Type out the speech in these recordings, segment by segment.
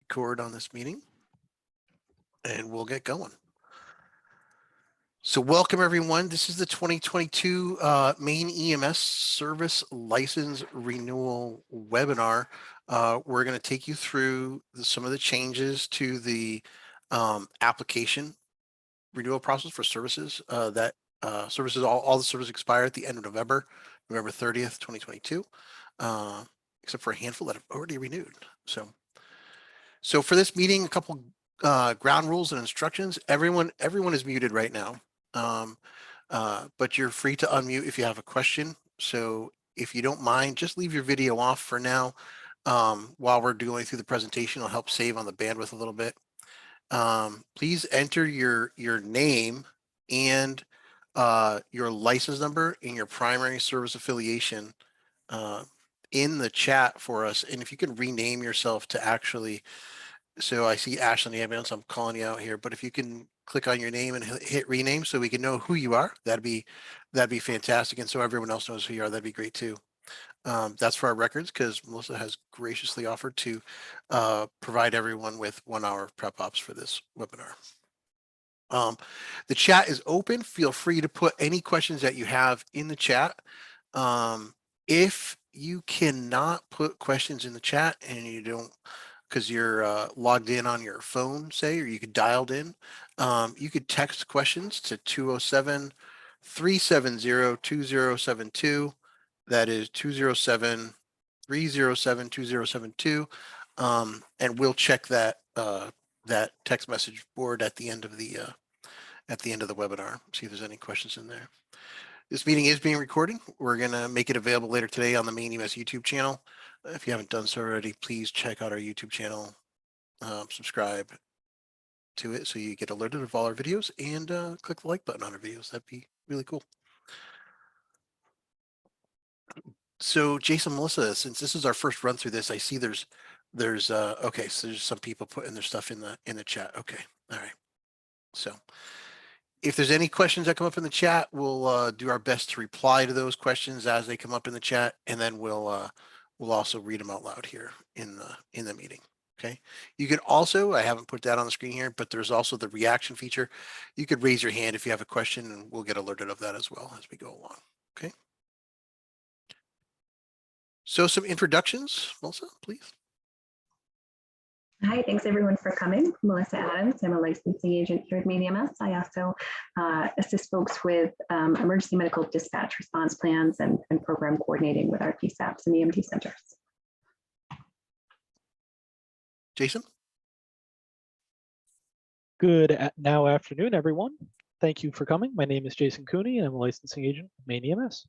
record on this meeting and we'll get going. So welcome everyone. This is the 2022 Maine EMS Service License Renewal webinar. We're going to take you through some of the changes to the application renewal process for services that services, all the services expire at the end of November 30th, 2022, except for a handful that have already renewed. So for this meeting, a couple ground rules and instructions. Everyone is muted right now, but you're free to unmute if you have a question. So if you don't mind, just leave your video off for now. While we're going through the presentation, it'll help save on the bandwidth a little bit. Please enter your name and your license number and your primary service affiliation in the chat for us. And if you can rename yourself to actually, so I see Ash on the ambulance, I'm calling you out here, but if you can click on your name and hit rename so we can know who you are, that'd be fantastic. And so everyone else knows who you are, that'd be great too. That's for our records because Melissa has graciously offered to provide everyone with 1 hour of prep ops for this webinar. The chat is open. Feel free to put any questions that you have in the chat. If you cannot put questions in the chat and you don't, because you're logged in on your phone, say, or you could dialed in, you could text questions to 207-370-2072. That is 207-307-2072. And we'll check that that text message board at the end of the webinar. See if there's any questions in there. This meeting is being recorded. We're going to make it available later today on the Maine EMS YouTube channel. If you haven't done so already, please check out our YouTube channel, subscribe to it so you get alerted of all our videos, and click the like button on our videos. That'd be really cool. So Jason, Melissa, since this is our first run through this, I see there's okay, so there's some people putting their stuff in the chat. Okay, all right. So if there's any questions that come up in the chat, we'll do our best to reply to those questions as they come up in the chat, and then we'll also read them out loud here in the meeting. Okay. You can also, I haven't put that on the screen here, but there's also the reaction feature. You could raise your hand if you have a question, and we'll get alerted of that as well as we go along. Okay. So some introductions, Melissa, please. Hi, thanks everyone for coming. Melissa Adams, I'm a licensing agent here at Maine EMS. I also assist folks with emergency medical dispatch response plans and program coordinating with our PSAPs and EMT centers. Jason? Good now afternoon, everyone. Thank you for coming. My name is Jason Cooney, and I'm a licensing agent at Maine EMS.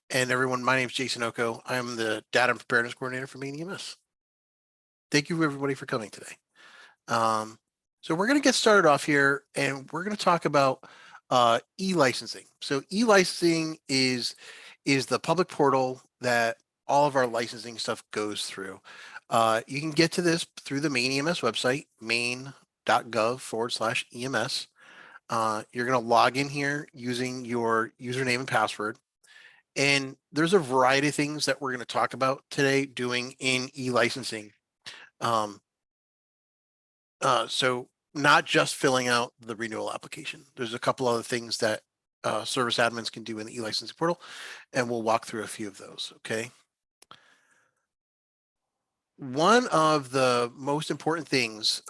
And everyone, my name is Jason Oko. I'm the Data and Preparedness Coordinator for Maine EMS. Thank you everybody for coming today. So we're going to get started off here, and we're going to talk about e-licensing. So e-licensing is the public portal that all of our licensing stuff goes through. You can get to this through the Maine EMS website, maine.gov/EMS. You're going to log in here using your username and password. And there's a variety of things that we're going to talk about today doing in e-licensing. So not just filling out the renewal application. There's a couple other things that service admins can do in the e-licensing portal, and we'll walk through a few of those, okay? One of the most important things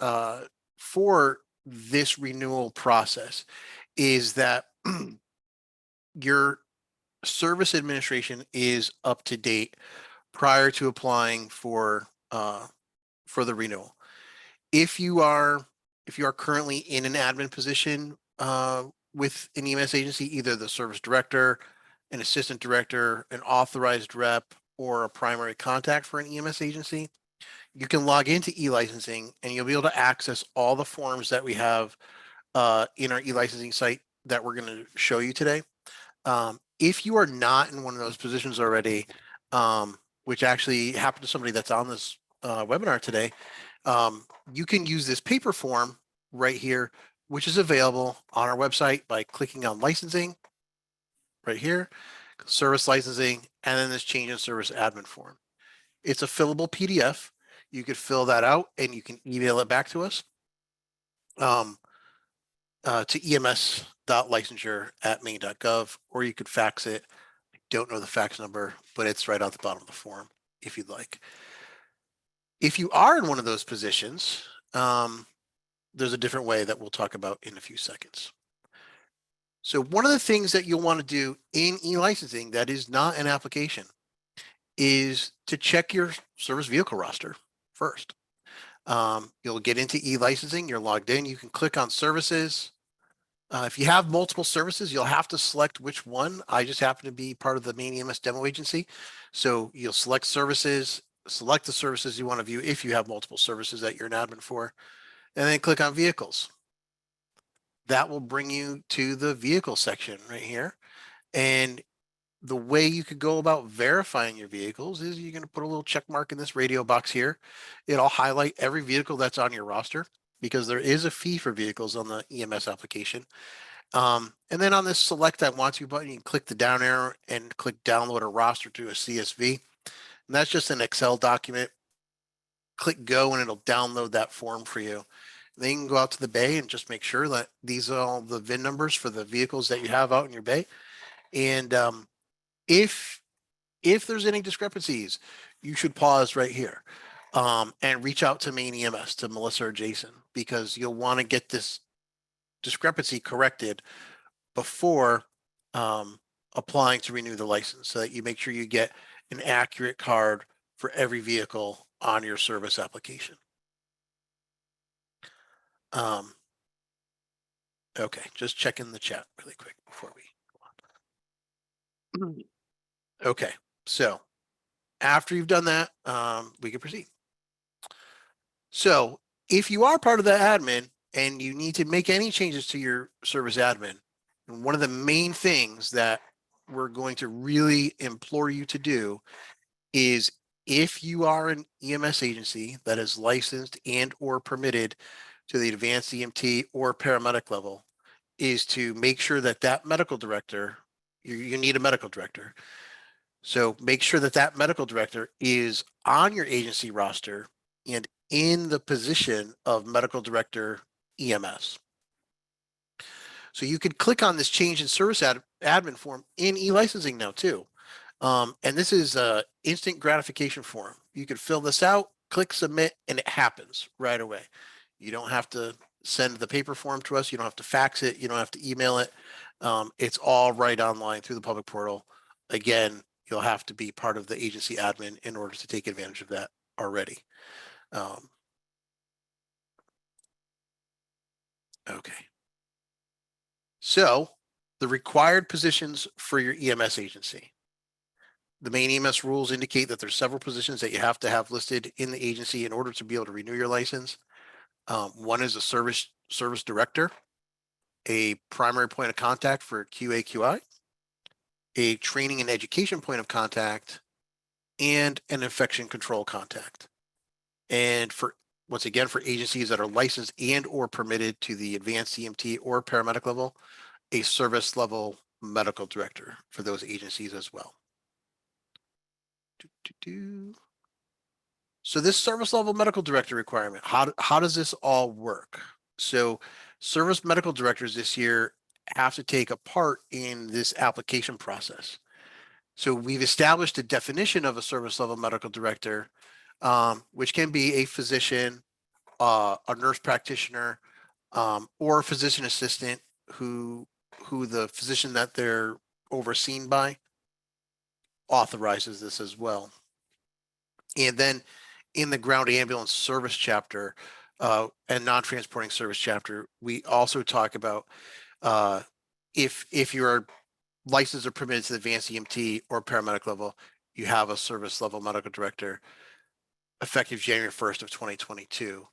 for this renewal process is that your service administration is up to date prior to applying for the renewal. If you are currently in an admin position with an EMS agency, either the service director, an assistant director, an authorized rep, or a primary contact for an EMS agency, you can log into e-licensing and you'll be able to access all the forms that we have in our e-licensing site that we're going to show you today. If you are not in one of those positions already, which actually happened to somebody that's on this webinar today, you can use this paper form right here, which is available on our website by clicking on licensing right here, service licensing, and then this change in service admin form. It's a fillable PDF. you could fill that out and you can email it back to us. To ems.licensure@maine.gov, or you could fax it. I don't know the fax number, but it's right on the bottom of the form if you'd like. If you are in one of those positions, there's a different way that we'll talk about in a few seconds. So one of the things that you'll want to do in e-licensing that is not an application is to check your service vehicle roster first. You'll get into e-licensing, you're logged in, you can click on services. If you have multiple services, you'll have to select which one. I just happen to be part of the Maine EMS demo agency. So you'll select services, select the services you want to view if you have multiple services that you're an admin for, and then click on vehicles. That will bring you to the vehicle section right here. And the way you could go about verifying your vehicles is you're going to put a little check mark in this radio box here. It'll highlight every vehicle that's on your roster because there is a fee for vehicles on the EMS application. And then on this select I want to button, you can click the down arrow and click download a roster to a CSV. And that's just an Excel document. Click go and it'll download that form for you. Then you can go out to the bay and just make sure that these are all the VIN numbers for the vehicles that you have out in your bay. And if there's any discrepancies, you should pause right here and reach out to Maine EMS, to Melissa or Jason, because you'll want to get this discrepancy corrected before applying to renew the license, so that you make sure you get an accurate card for every vehicle on your service application. Okay, just checking the chat really quick before we go on. Okay, so after you've done that, we can proceed. So if you are part of the admin and you need to make any changes to your service admin, one of the main things that we're going to really implore you to do is, if you are an EMS agency that is licensed and or permitted to the advanced EMT or paramedic level, is to make sure that that medical director, you need a medical director. So make sure that that medical director is on your agency roster and in the position of medical director EMS. So you could click on this change in service admin form in e-licensing now too. And this is a instant gratification form. You could fill this out, click submit, and it happens right away. You don't have to send the paper form to us. You don't have to fax it. You don't have to email it. It's all right online through the public portal. Again, you'll have to be part of the agency admin in order to take advantage of that already. Okay. So the required positions for your EMS agency. The Maine EMS rules indicate that there's several positions that you have to have listed in the agency in order to be able to renew your license. One is a service director, a primary point of contact for QA/QI, a training and education point of contact, and an infection control contact. And for, once again, for agencies that are licensed and or permitted to the advanced EMT or paramedic level, a service level medical director for those agencies as well. So this service level medical director requirement, how does this all work? So service medical directors this year have to take a part in this application process. So we've established a definition of a service level medical director, which can be a physician, a nurse practitioner, or a physician assistant who the physician that they're overseen by authorizes this as well. And then in the ground ambulance service chapter and non-transporting service chapter, we also talk about if you're licensed or permitted to the advanced EMT or paramedic level, you have a service level medical director effective January 1st of 2022.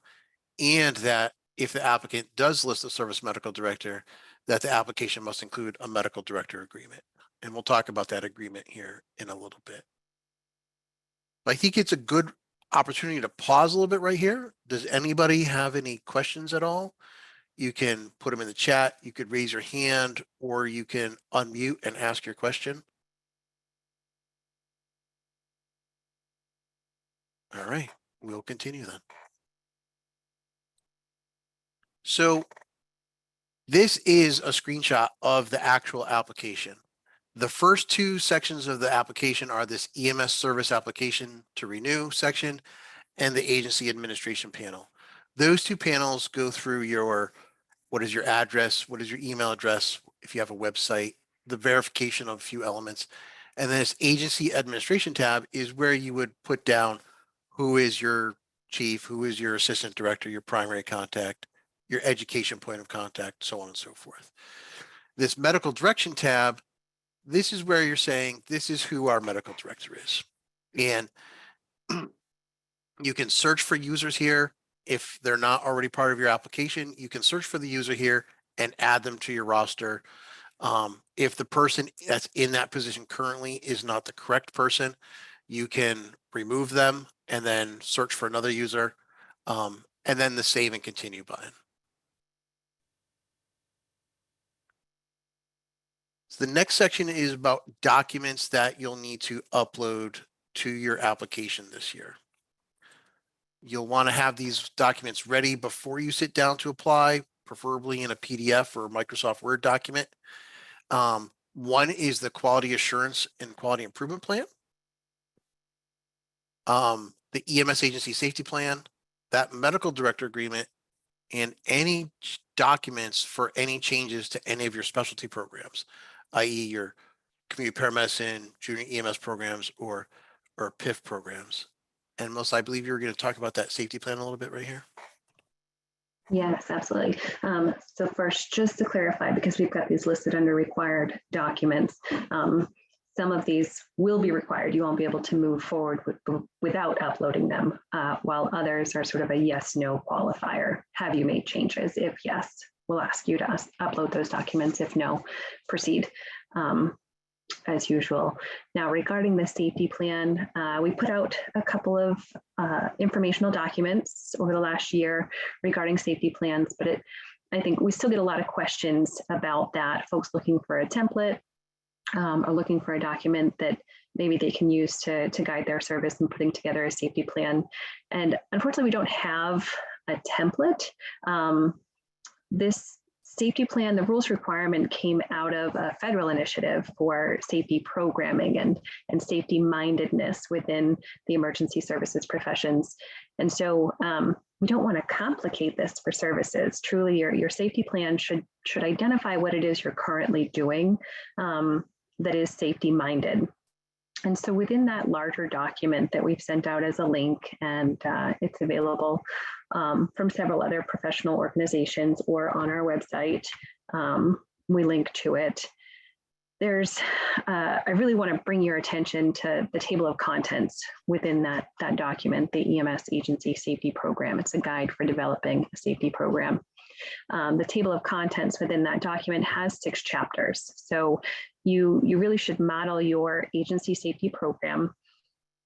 And that if the applicant does list a service medical director, that the application must include a medical director agreement. And we'll talk about that agreement here in a little bit. I think it's a good opportunity to pause a little bit right here. Does anybody have any questions at all? You can put them in the chat. You could raise your hand, or you can unmute and ask your question. All right. We'll continue then. So this is a screenshot of the actual application. The first two sections of the application are this EMS service application to renew section and the agency administration panel. Those two panels go through your, what is your address, what is your email address, if you have a website, the verification of a few elements. And then this agency administration tab is where you would put down who is your chief, who is your assistant director, your primary contact, your education point of contact, so on and so forth. This medical direction tab, this is where you're saying, this is who our medical director is. And you can search for users here. If they're not already part of your application, you can search for the user here and add them to your roster. If the person that's in that position currently is not the correct person, you can remove them and then search for another user, and then the save and continue button. So the next section is about documents that you'll need to upload to your application this year. You'll want to have these documents ready before you sit down to apply, preferably in a PDF or Microsoft Word document. One is the quality assurance and quality improvement plan. The EMS agency safety plan, that medical director agreement, and any documents for any changes to any of your specialty programs, i.e. your community paramedicine, junior EMS programs, or PIF programs. And Melissa, I believe you were going to talk about that safety plan a little bit right here. Yes, absolutely. So first, just to clarify, because we've got these listed under required documents, some of these will be required. You won't be able to move forward without uploading them, while others are sort of a yes/no qualifier. Have you made changes? If yes, we'll ask you to upload those documents. If no, proceed as usual. Now, regarding the safety plan, we put out a couple of informational documents over the last year regarding safety plans, but I think we still get a lot of questions about that. Folks looking for a template, are looking for a document that maybe they can use to guide their service in putting together a safety plan. And unfortunately, we don't have a template. This safety plan, the rules requirement came out of a federal initiative for safety programming and safety mindedness within the emergency services professions. And so we don't want to complicate this for services. Truly, your safety plan should identify what it is you're currently doing that is safety minded. And so within that larger document that we've sent out as a link, and it's available from several other professional organizations or on our website, we link to it. I really want to bring your attention to the table of contents within that document, the EMS Agency Safety Program. It's a guide for developing a safety program. The table of contents within that document has 6 chapters. So you really should model your agency safety program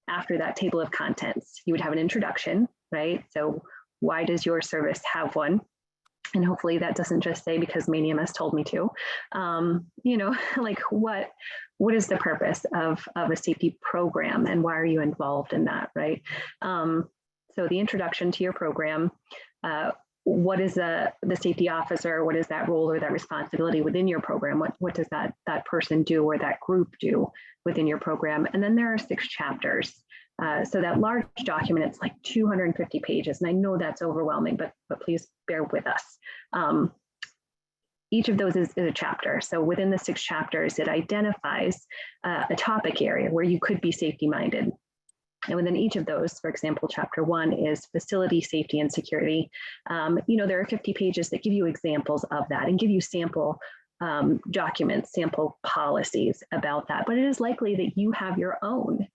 after that table of contents. You would have an introduction, right? So why does your service have one? And hopefully that doesn't just say because Maine EMS told me to, like what is the purpose of a safety program and why are you involved in that, right? So the introduction to your program, what is the safety officer, what is that role or that responsibility within your program? What does that person do or that group do within your program? And then there are 6 chapters. So that large document, it's like 250 pages. And I know that's overwhelming, but please bear with us. Each of those is a chapter. So within the 6 chapters, it identifies a topic area where you could be safety minded. And within each of those, for example, chapter 1 is facility safety and security. There are 50 pages that give you examples of that and give you sample documents, sample policies about that. But it is likely that you have your own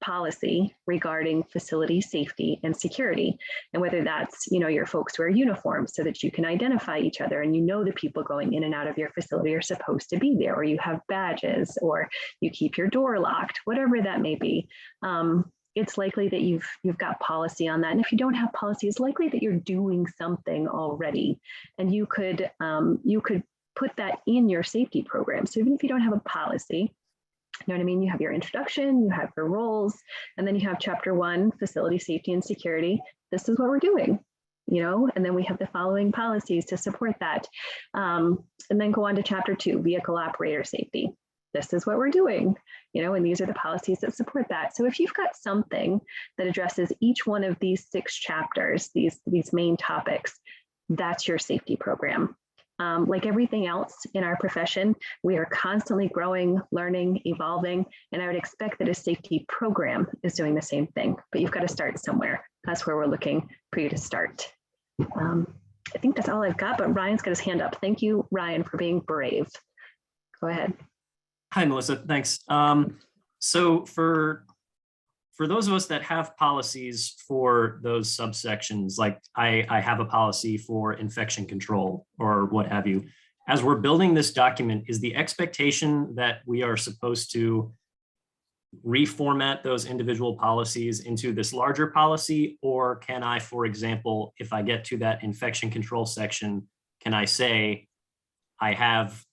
policy regarding facility safety and security, and whether that's your folks wear uniforms so that you can identify each other and the people going in and out of your facility are supposed to be there, or you have badges, or you keep your door locked, whatever that may be. It's likely that you've got policy on that, and if you don't have policy, it's likely that you're doing something already, and you could put that in your safety program. So even if you don't have a policy, You know what I mean? You have your introduction, you have your roles, and then you have chapter 1, facility safety and security. This is what we're doing, you know, and then we have the following policies to support that. And then go on to chapter 2, vehicle operator safety. This is what we're doing, you know, and these are the policies that support that. So if you've got something that addresses each one of these 6 chapters, these main topics, that's your safety program. Like everything else in our profession, we are constantly growing, learning, evolving, and I would expect that a safety program is doing the same thing, but you've got to start somewhere. That's where we're looking for you to start. I think that's all I've got, but Ryan's got his hand up. Thank you, Ryan, for being brave. Go ahead. Hi, Melissa. Thanks. So for those of us that have policies for those subsections, like I have a policy for infection control or what have you, as we're building this document, is the expectation that we are supposed to reformat those individual policies into this larger policy? Or can I, for example, if I get to that infection control section, can I say, I have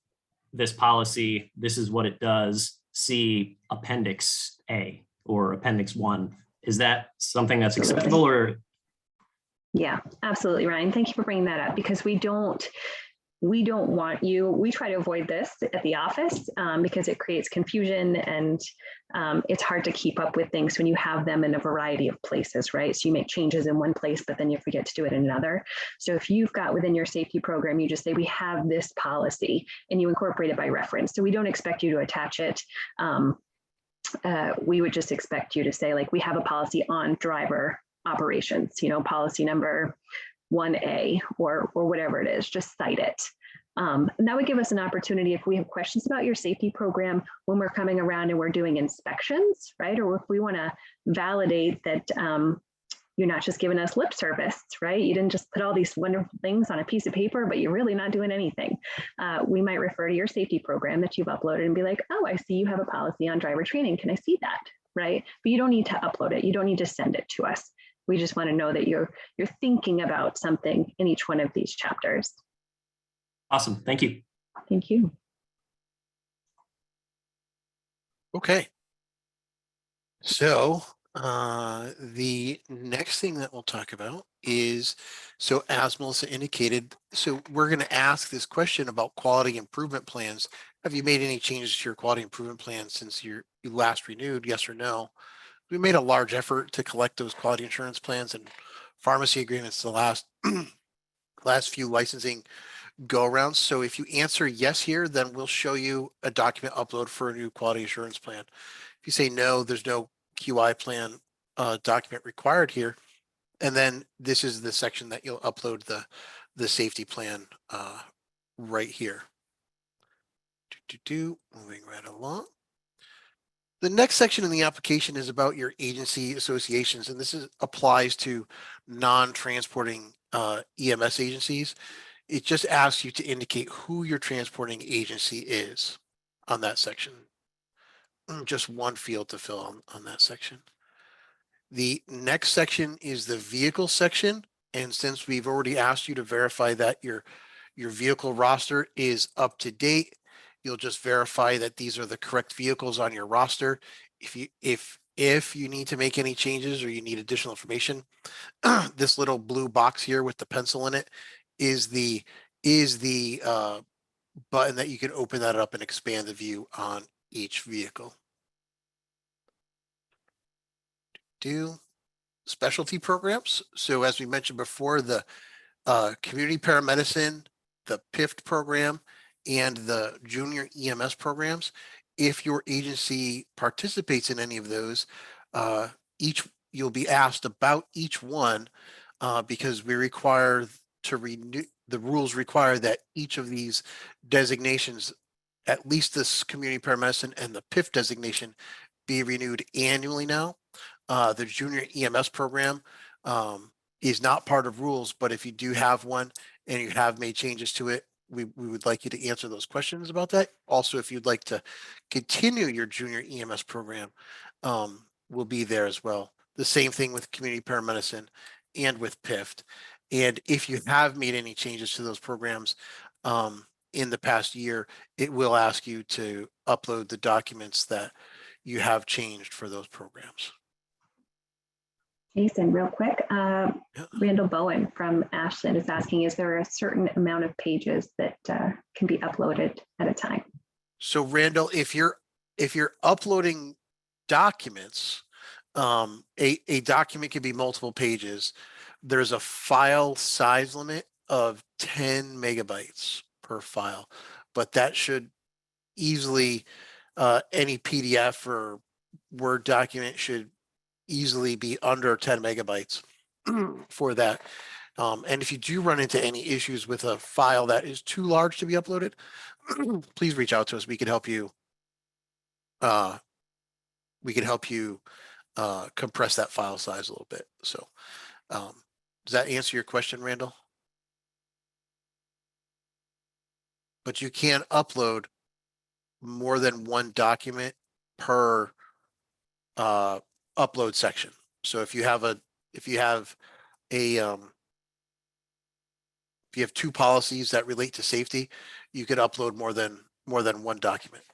this policy, this is what it does, see Appendix A or Appendix 1. Is that something that's acceptable? Or Yeah, absolutely, Ryan. Thank you for bringing that up, because we don't want you, we try to avoid this at the office because it creates confusion, and it's hard to keep up with things when you have them in a variety of places, right? So you make changes in one place, but then you forget to do it in another. So if you've got within your safety program, you just say, we have this policy, and you incorporate it by reference. So we don't expect you to attach it. We would just expect you to say, like, we have a policy on driver operations, you know, policy number 1A or whatever it is, just cite it. And that would give us an opportunity, if we have questions about your safety program when we're coming around and we're doing inspections, right? Or if we want to validate that you're not just giving us lip service, right? You didn't just put all these wonderful things on a piece of paper, but you're really not doing anything. We might refer to your safety program that you've uploaded and be like, oh, I see you have a policy on driver training. Can I see that, right? But you don't need to upload it. You don't need to send it to us. We just want to know that you're thinking about something in each one of these chapters. awesome, thank you. Thank you. Okay. So the next thing that we'll talk about is, so as Melissa indicated, so we're going to ask this question about quality improvement plans. Have you made any changes to your quality improvement plan since you last renewed? Yes or no? We made a large effort to collect those quality insurance plans and pharmacy agreements the last few licensing go arounds. So if you answer yes here, then we'll show you a document upload for a new quality assurance plan. If you say no, there's no QI plan document required here. And then this is the section that you'll upload the safety plan right here. Moving right along. The next section in the application is about your agency associations, and this applies to non-transporting EMS agencies. It just asks you to indicate who your transporting agency is on that section. Just one field to fill on that section. The next section is the vehicle section, and since we've already asked you to verify that your vehicle roster is up to date, you'll just verify that these are the correct vehicles on your roster. If you need to make any changes or you need additional information, this little blue box here with the pencil in it is the button that you can open that up and expand the view on each vehicle. Do specialty programs. So as we mentioned before, the community paramedicine, the PIFT program, and the junior EMS programs, if your agency participates in any of those, you'll be asked about each one because we require to renew, the rules require that each of these designations, at least this community paramedicine and the PIF designation, be renewed annually now. The junior EMS program is not part of rules, but if you do have one and you have made changes to it, we would like you to answer those questions about that. Also, if you'd like to continue your junior EMS program, we'll be there as well. The same thing with community paramedicine and with PIFT. And if you have made any changes to those programs, in the past year, it will ask you to upload the documents that you have changed for those programs. Jason, real quick, Yeah. Randall Bowen from Ashland is asking, is there a certain amount of pages that can be uploaded at a time? So Randall, if you're uploading documents, a document can be multiple pages. There's a file size limit of 10 megabytes per file, but that should easily, any PDF or Word document should easily be under 10 megabytes for that. And if you do run into any issues with a file that is too large to be uploaded, please reach out to us. We can help you. We can help you compress that file size a little bit. So, does that answer your question, Randall? But you can upload more than one document per upload section. So if you have a if you have two policies that relate to safety, you could upload more than one document.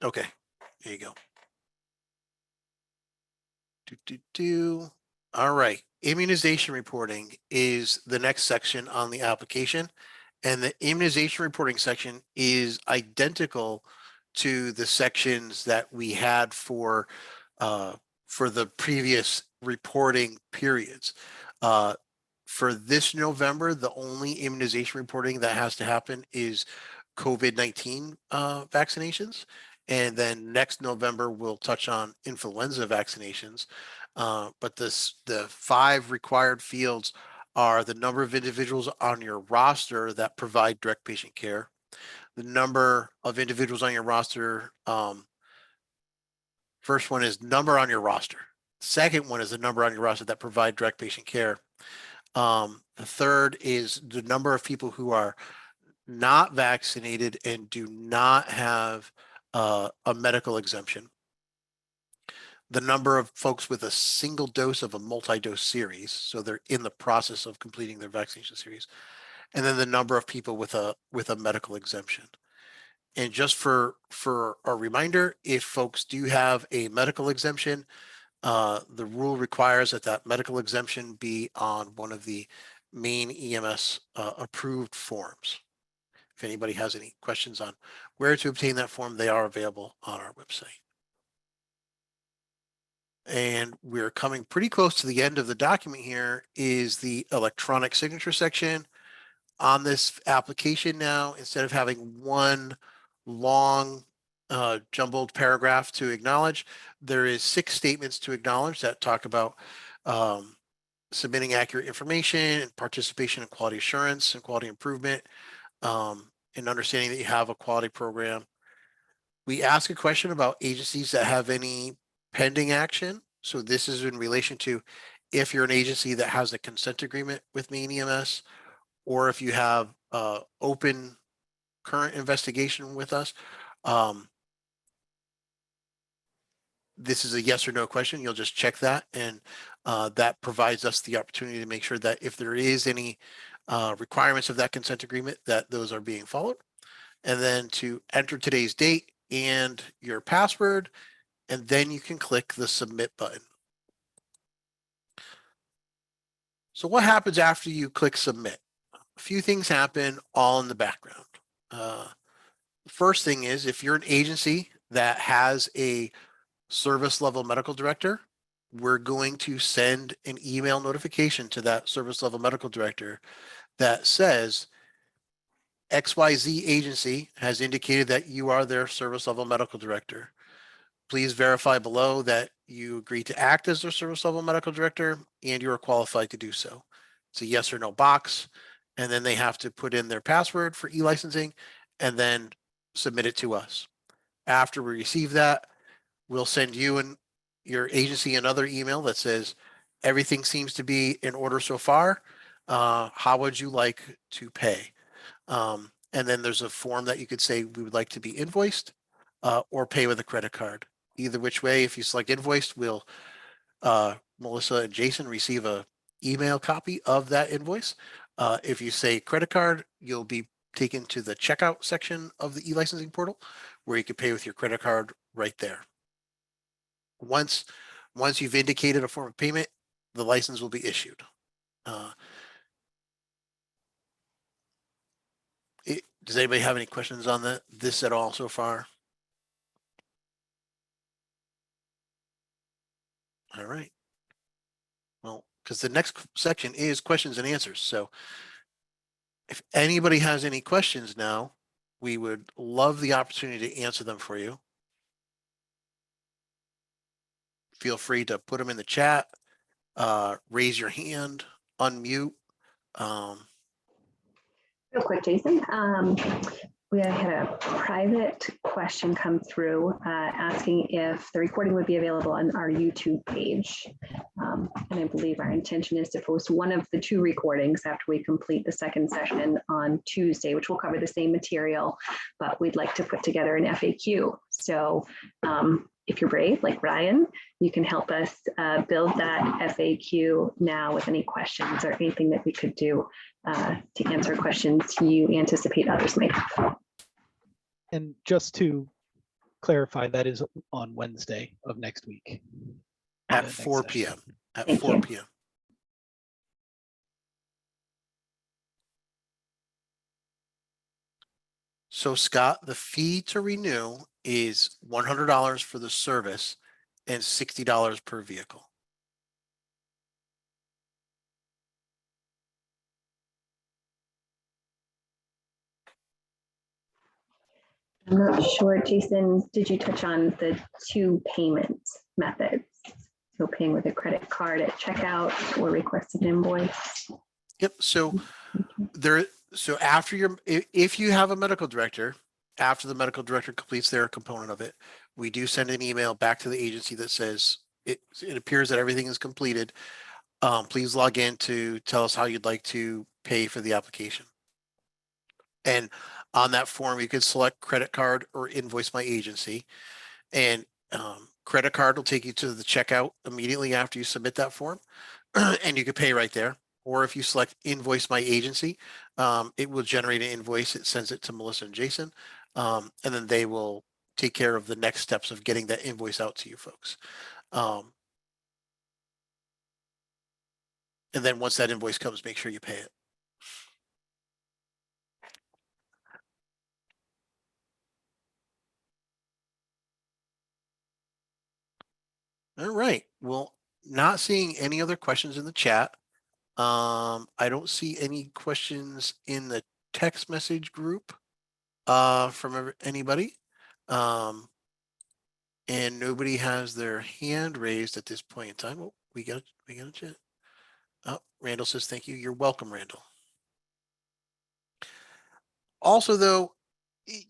Okay, there you go. All right. Immunization reporting is the next section on the application. And the immunization reporting section is identical to the sections that we had for the previous reporting periods. For this November, the only immunization reporting that has to happen is COVID-19 vaccinations. And then next November, we'll touch on influenza vaccinations. But the 5 required fields are the number of individuals on your roster that provide direct patient care, the number of individuals on your roster. First one is number on your roster. Second one is the number on your roster that provide direct patient care. The third is the number of people who are not vaccinated and do not have a medical exemption. The number of folks with a single dose of a multi-dose series, so they're in the process of completing their vaccination series, and then the number of people with a medical exemption. And just for a reminder, if folks do have a medical exemption, the rule requires that medical exemption be on one of the Maine EMS approved forms. If anybody has any questions on where to obtain that form, they are available on our website. And we're coming pretty close to the end of the document. Here is the electronic signature section. On this application now, instead of having one long jumbled paragraph to acknowledge, there is 6 statements to acknowledge that talk about submitting accurate information and participation in quality assurance and quality improvement, and understanding that you have a quality program. We ask a question about agencies that have any pending action. So this is in relation to if you're an agency that has a consent agreement with Maine EMS, or if you have open current investigation with us. This is a yes or no question. You'll just check that, and that provides us the opportunity to make sure that if there is any requirements of that consent agreement, that those are being followed. And then to enter today's date and your password, and then you can click the submit button. So what happens after you click submit? A few things happen all in the background. First thing is, if you're an agency that has a service level medical director, we're going to send an email notification to that service level medical director that says XYZ agency has indicated that you are their service level medical director. Please verify below that you agree to act as their service level medical director and you are qualified to do so. It's a yes or no box. And then they have to put in their password for e-licensing and then submit it to us. After we receive that, we'll send you and your agency another email that says, everything seems to be in order so far. How would you like to pay? And then there's a form that you could say, we would like to be invoiced or pay with a credit card. Either which way, if you select invoiced, we'll Melissa and Jason receive a email copy of that invoice. If you say credit card, you'll be taken to the checkout section of the e-licensing portal where you can pay with your credit card right there. Once you've indicated a form of payment, the license will be issued. Does anybody have any questions on this at all so far? All right. Well, because the next section is questions and answers. So if anybody has any questions now, we would love the opportunity to answer them for you. Feel free to put them in the chat, raise your hand, unmute. Real quick, Jason. We had a private question come through asking if the recording would be available on our YouTube page. And I believe our intention is to post one of the 2 recordings after we complete the second session on Tuesday, which will cover the same material, but we'd like to put together an FAQ. So if you're brave, like Ryan, you can help us build that FAQ now with any questions or anything that we could do to answer questions you anticipate others might have. And just to clarify, that is on Wednesday of next week. At next 4 session. p.m. At Thank 4 you. p.m. So Scott, the fee to renew is $100 for the service and $60 per vehicle. I'm not sure, Jason, did you touch on the 2 payment methods? So paying with a credit card at checkout or requesting an invoice? Yep. So after if you have a medical director, after the medical director completes their component of it, we do send an email back to the agency that says it appears that everything is completed. Please log in to tell us how you'd like to pay for the application. And on that form, you can select credit card or invoice my agency. And credit card will take you to the checkout immediately after you submit that form. And you can pay right there. Or if you select invoice my agency, it will generate an invoice. It sends it to Melissa and Jason. And then they will take care of the next steps of getting that invoice out to you folks. And then once that invoice comes, make sure you pay it. All right. Well, not seeing any other questions in the chat. I don't see any questions in the text message group from anybody. And nobody has their hand raised at this point in time. Oh, we got a chat. Oh, Randall says thank you. You're welcome, Randall. Also, though,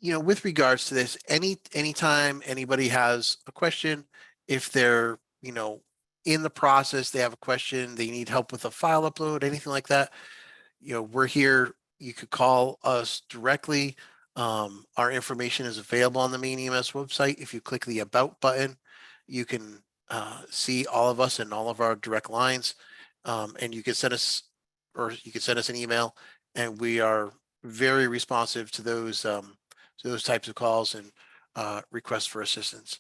with regards to this, anytime anybody has a question, if they're, in the process, they have a question, they need help with a file upload, anything like that, we're here. You could call us directly. Our information is available on the Maine EMS website. If you click the About button, you can see all of us and all of our direct lines. And you can send us an email, and we are very responsive to those types of calls and requests for assistance.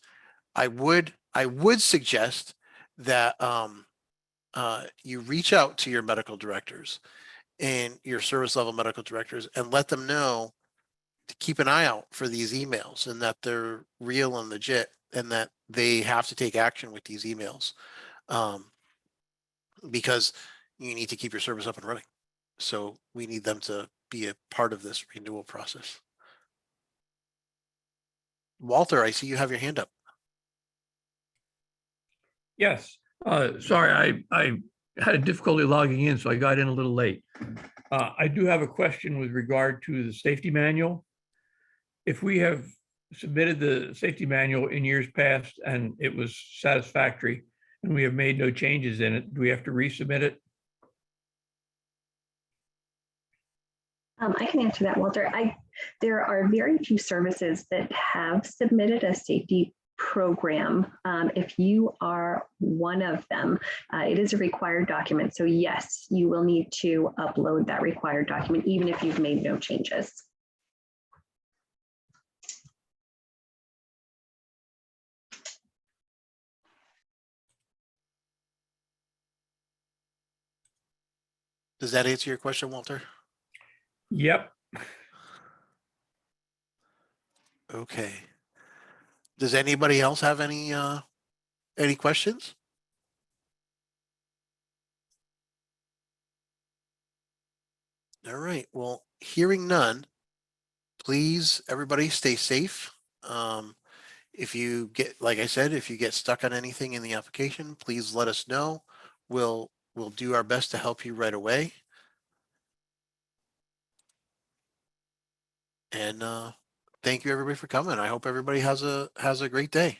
I would suggest that you reach out to your medical directors and your service level medical directors and let them know to keep an eye out for these emails and that they're real and legit and that they have to take action with these emails because you need to keep your service up and running. So we need them to be a part of this renewal process. Walter, I see you have your hand up. Yes. Sorry, I had a difficulty logging in, so I got in a little late. I do have a question with regard to the safety manual. If we have submitted the safety manual in years past and it was satisfactory and we have made no changes in it, do we have to resubmit it? I can answer that, Walter. There are very few services that have submitted a safety program. If you are one of them, it is a required document. So yes, you will need to upload that required document, even if you've made no changes. Does that answer your question, Walter? Yep. Okay. Does anybody else have any questions? All right. Well, hearing none, please, everybody stay safe. If you get, like I said, if you get stuck on anything in the application, please let us know. We'll do our best to help you right away. And thank you everybody for coming. I hope everybody has a great day.